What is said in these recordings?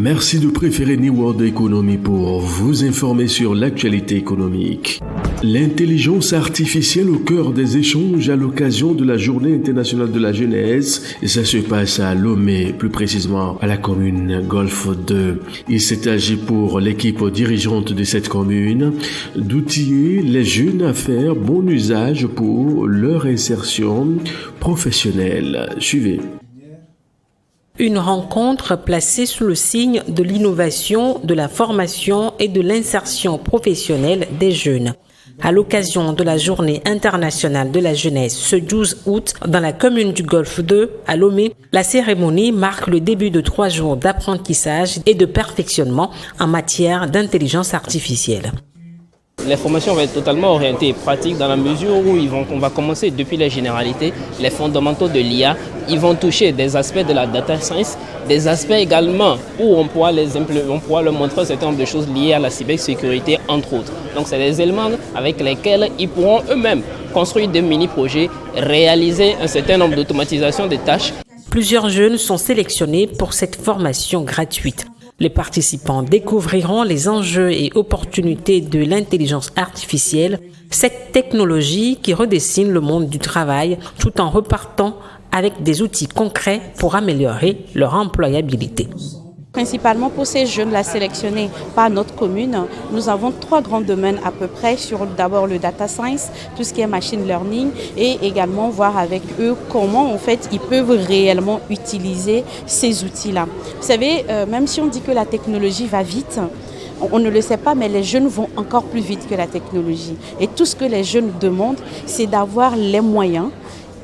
Merci de préférer New World Economy pour vous informer sur l'actualité économique. L'intelligence artificielle au cœur des échanges à l'occasion de la Journée internationale de la jeunesse. Ça se passe à Lomé, plus précisément à la commune Golfe 2. Il s'est agi pour l'équipe dirigeante de cette commune d'outiller les jeunes à faire bon usage pour leur insertion professionnelle. Suivez. Une rencontre placée sous le signe de l'innovation, de la formation et de l'insertion professionnelle des jeunes. À l'occasion de la Journée internationale de la jeunesse ce 12 août dans la commune du Golfe 2 à Lomé, la cérémonie marque le début de 3 jours d'apprentissage et de perfectionnement en matière d'intelligence artificielle. Les formations vont être totalement orientées et pratiques dans la mesure où on va commencer depuis les généralités, les fondamentaux de l'IA. Ils vont toucher des aspects de la data science, des aspects également où on pourra leur montrer un certain nombre de choses liées à la cybersécurité, entre autres. Donc c'est des éléments avec lesquels ils pourront eux-mêmes construire des mini-projets, réaliser un certain nombre d'automatisations des tâches. Plusieurs jeunes sont sélectionnés pour cette formation gratuite. Les participants découvriront les enjeux et opportunités de l'intelligence artificielle, cette technologie qui redessine le monde du travail tout en repartant avec des outils concrets pour améliorer leur employabilité. Principalement pour ces jeunes-là sélectionnés par notre commune, nous avons 3 grands domaines à peu près sur d'abord le data science, tout ce qui est machine learning et également voir avec eux comment en fait ils peuvent réellement utiliser ces outils-là. Vous savez, même si on dit que la technologie va vite, on ne le sait pas, mais les jeunes vont encore plus vite que la technologie. Et tout ce que les jeunes demandent, c'est d'avoir les moyens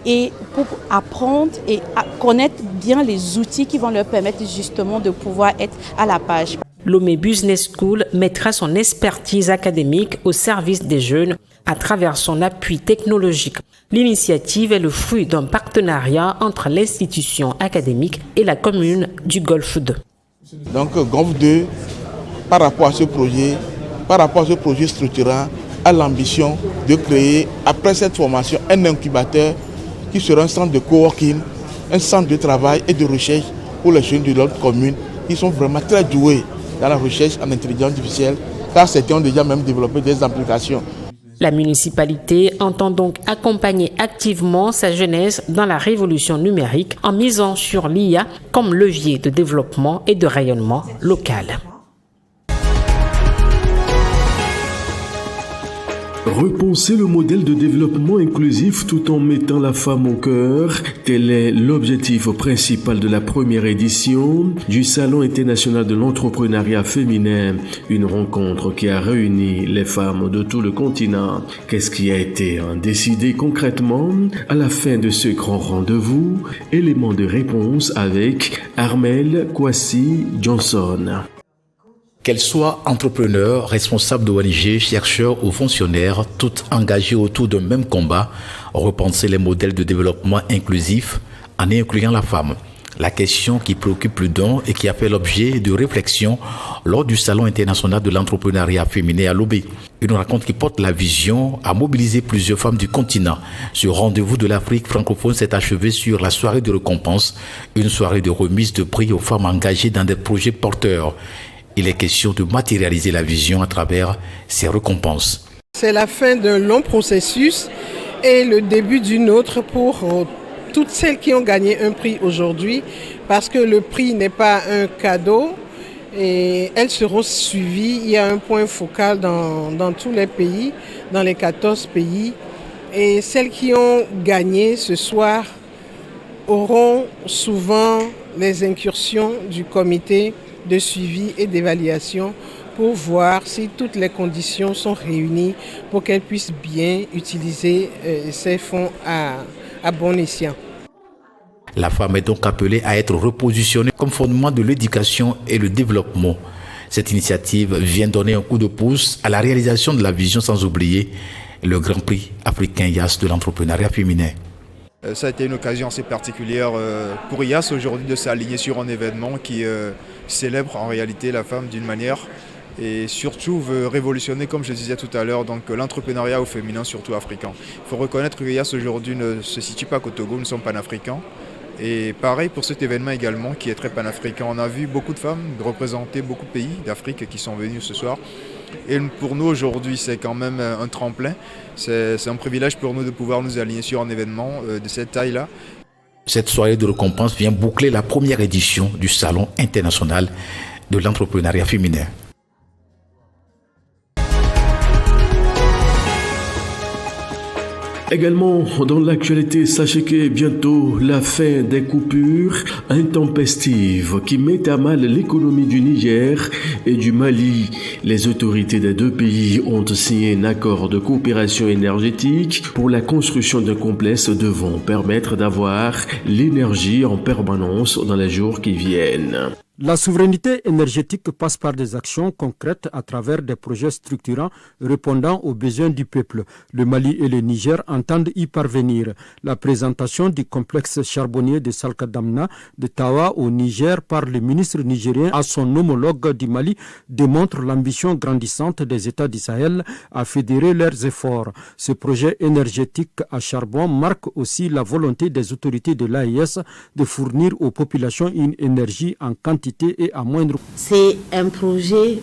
et pour apprendre et connaître bien les outils qui vont leur permettre justement de pouvoir être à la page. Lomé Business School mettra son expertise académique au service des jeunes à travers son appui technologique. L'initiative est le fruit d'un partenariat entre l'institution académique et la commune du Golfe 2. Donc Golfe 2, par rapport à ce projet structurant, a l'ambition de créer, après cette formation, un incubateur qui sera un centre de coworking, un centre de travail et de recherche pour les jeunes de notre commune qui sont vraiment très doués dans la recherche en intelligence artificielle, car certains ont déjà même développé des applications. La municipalité entend donc accompagner activement sa jeunesse dans la révolution numérique en misant sur l'IA comme levier de développement et de rayonnement local. Repenser le modèle de développement inclusif tout en mettant la femme au cœur, tel est l'objectif principal de la première édition du Salon international de l'entrepreneuriat féminin, une rencontre qui a réuni les femmes de tout le continent. Qu'est-ce qui a été décidé concrètement à la fin de ce grand rendez-vous? Élément de réponse avec Armel Kwasi Johnson. Qu'elles soient entrepreneurs, responsables d'ONG, chercheurs ou fonctionnaires, toutes engagées autour d'un même combat, repenser les modèles de développement inclusif en incluant la femme. La question qui préoccupe plus d'un et qui a fait l'objet de réflexions lors du Salon international de l'entrepreneuriat féminin à Lomé. Une rencontre qui porte la vision à mobiliser plusieurs femmes du continent. Ce rendez-vous de l'Afrique francophone s'est achevé sur la soirée de récompense, une soirée de remise de prix aux femmes engagées dans des projets porteurs. Il est question de matérialiser la vision à travers ces récompenses. C'est la fin d'un long processus et le début d'une autre pour toutes celles qui ont gagné un prix aujourd'hui, parce que le prix n'est pas un cadeau et elles seront suivies. Il y a un point focal dans tous les pays, dans les 14 pays. Et celles qui ont gagné ce soir auront souvent les incursions du comité de suivi et d'évaluation pour voir si toutes les conditions sont réunies pour qu'elles puissent bien utiliser ces fonds à bon escient. La femme est donc appelée à être repositionnée comme fondement de l'éducation et le développement. Cette initiative vient donner un coup de pouce à la réalisation de la vision, sans oublier le Grand Prix africain IAS de l'entrepreneuriat féminin. Ça a été une occasion assez particulière pour IAS aujourd'hui de s'aligner sur un événement qui célèbre en réalité la femme d'une manière et surtout veut révolutionner, comme je disais tout à l'heure, donc l'entrepreneuriat au féminin, surtout africain. Il faut reconnaître que IAS aujourd'hui ne se situe pas qu'au Togo, nous sommes panafricains. Et pareil pour cet événement également qui est très panafricain. On a vu beaucoup de femmes représenter beaucoup de pays d'Afrique qui sont venus ce soir. Et pour nous aujourd'hui, c'est quand même un tremplin. C'est un privilège pour nous de pouvoir nous aligner sur un événement de cette taille-là. Cette soirée de récompense vient boucler la première édition du Salon international de l'entrepreneuriat féminin. Également, dans l'actualité, sachez que bientôt la fin des coupures intempestives qui mettent à mal l'économie du Niger et du Mali. Les autorités des deux pays ont signé un accord de coopération énergétique pour la construction d'un complexe devant permettre d'avoir l'énergie en permanence dans les jours qui viennent. La souveraineté énergétique passe par des actions concrètes à travers des projets structurants répondant aux besoins du peuple. Le Mali et le Niger entendent y parvenir. La présentation du complexe charbonnier de Salkadamna de Tawa au Niger par le ministre nigérien à son homologue du Mali démontre l'ambition grandissante des États du Sahel à fédérer leurs efforts. Ce projet énergétique à charbon marque aussi la volonté des autorités de l'AES de fournir aux populations une énergie en quantité et à moindre coût. C'est un projet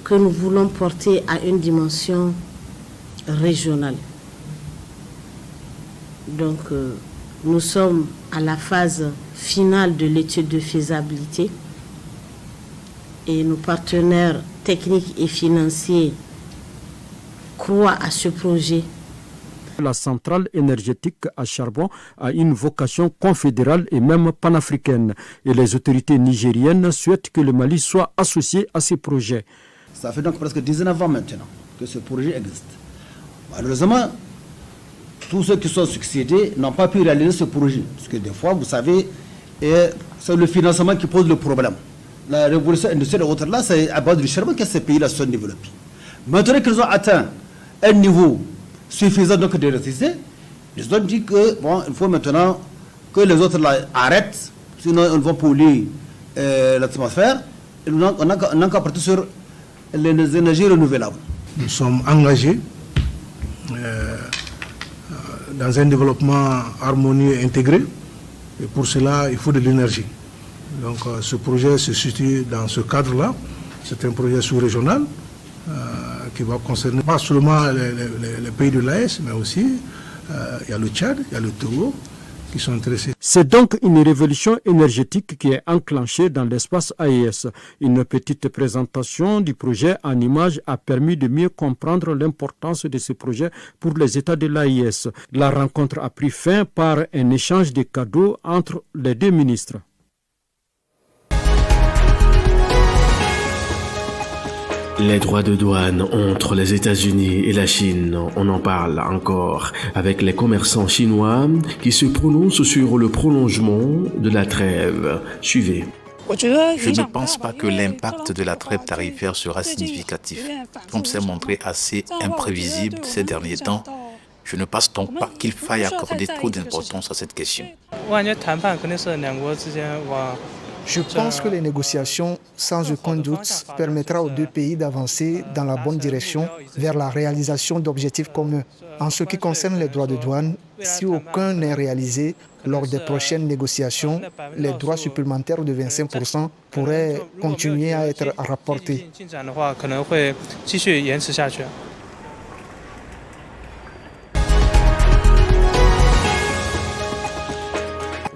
que nous voulons porter à une dimension régionale. Donc, nous sommes à la phase finale de l'étude de faisabilité et nos partenaires techniques et financiers croient à ce projet. La centrale énergétique à charbon a une vocation confédérale et même panafricaine. Et les autorités nigériennes souhaitent que le Mali soit associé à ces projets. Ça fait donc presque 19 ans maintenant que ce projet existe. Malheureusement, tous ceux qui sont succédés n'ont pas pu réaliser ce projet. Parce que des fois, vous savez, c'est le financement qui pose le problème. La révolution industrielle et autres là, c'est à base du charbon que ces pays-là se sont développés. Maintenant qu'ils ont atteint un niveau suffisant donc de résister, ils ont dit que bon, il faut maintenant que les autres là arrêtent, sinon ils vont polluer l'atmosphère. On n'a qu'à partir sur les énergies renouvelables. Nous sommes engagés dans un développement harmonieux et intégré, et pour cela il faut de l'énergie. Donc ce projet se situe dans ce cadre-là. C'est un projet sous-régional qui va concerner pas seulement les pays de l'AES, mais aussi il y a le Tchad, il y a le Togo qui sont intéressés. C'est donc une révolution énergétique qui est enclenchée dans l'espace AES. Une petite présentation du projet en images a permis de mieux comprendre l'importance de ce projet pour les États de l'AES. La rencontre a pris fin par un échange de cadeaux entre les deux ministres. Les droits de douane entre les États-Unis et la Chine, on en parle encore avec les commerçants chinois qui se prononcent sur le prolongement de la trêve. Suivez. Je ne pense pas que l'impact de la trêve tarifaire sera significatif. Comme c'est montré assez imprévisible ces derniers temps, je ne pense donc pas qu'il faille accorder trop d'importance à cette question. Je pense que les négociations, sans aucun doute, permettront aux deux pays d'avancer dans la bonne direction vers la réalisation d'objectifs communs. En ce qui concerne les droits de douane, si aucun n'est réalisé, lors des prochaines négociations, les droits supplémentaires de 25% pourraient continuer à être rapportés.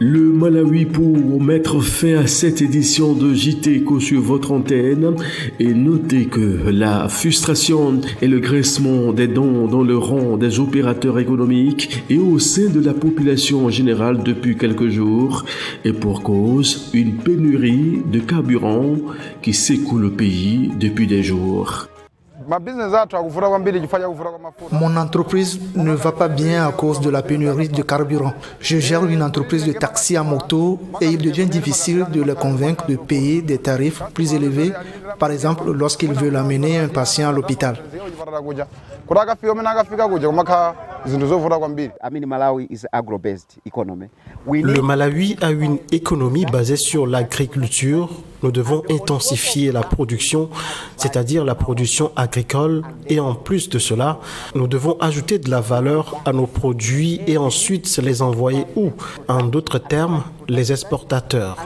Le Malawi pour mettre fin à cette édition de JT Éco sur votre antenne et notez que la frustration et le graissement des dents dans le rang des opérateurs économiques et au sein de la population en général depuis quelques jours et pour cause une pénurie de carburant qui secoue le pays depuis des jours. Mon entreprise ne va pas bien à cause de la pénurie de carburant. Je gère une entreprise de taxi à moto et il devient difficile de les convaincre de payer des tarifs plus élevés, par exemple lorsqu'ils veulent amener un patient à l'hôpital. Le Malawi a une économie basée sur l'agriculture. Nous devons intensifier la production, c'est-à-dire la production agricole. Et en plus de cela, nous devons ajouter de la valeur à nos produits et ensuite les envoyer où? En d'autres termes, les exportateurs.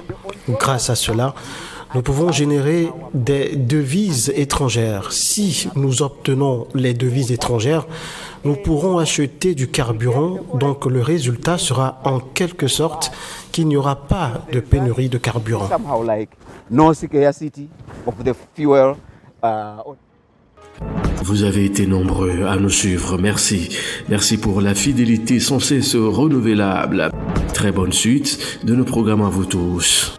Grâce à cela, nous pouvons générer des devises étrangères. Si nous obtenons les devises étrangères, nous pourrons acheter du carburant, donc le résultat sera en quelque sorte qu'il n'y aura pas de pénurie de carburant. Vous avez été nombreux à nous suivre. Merci. Merci pour la fidélité sans cesse renouvelable. Très bonne suite de nos programmes à vous tous.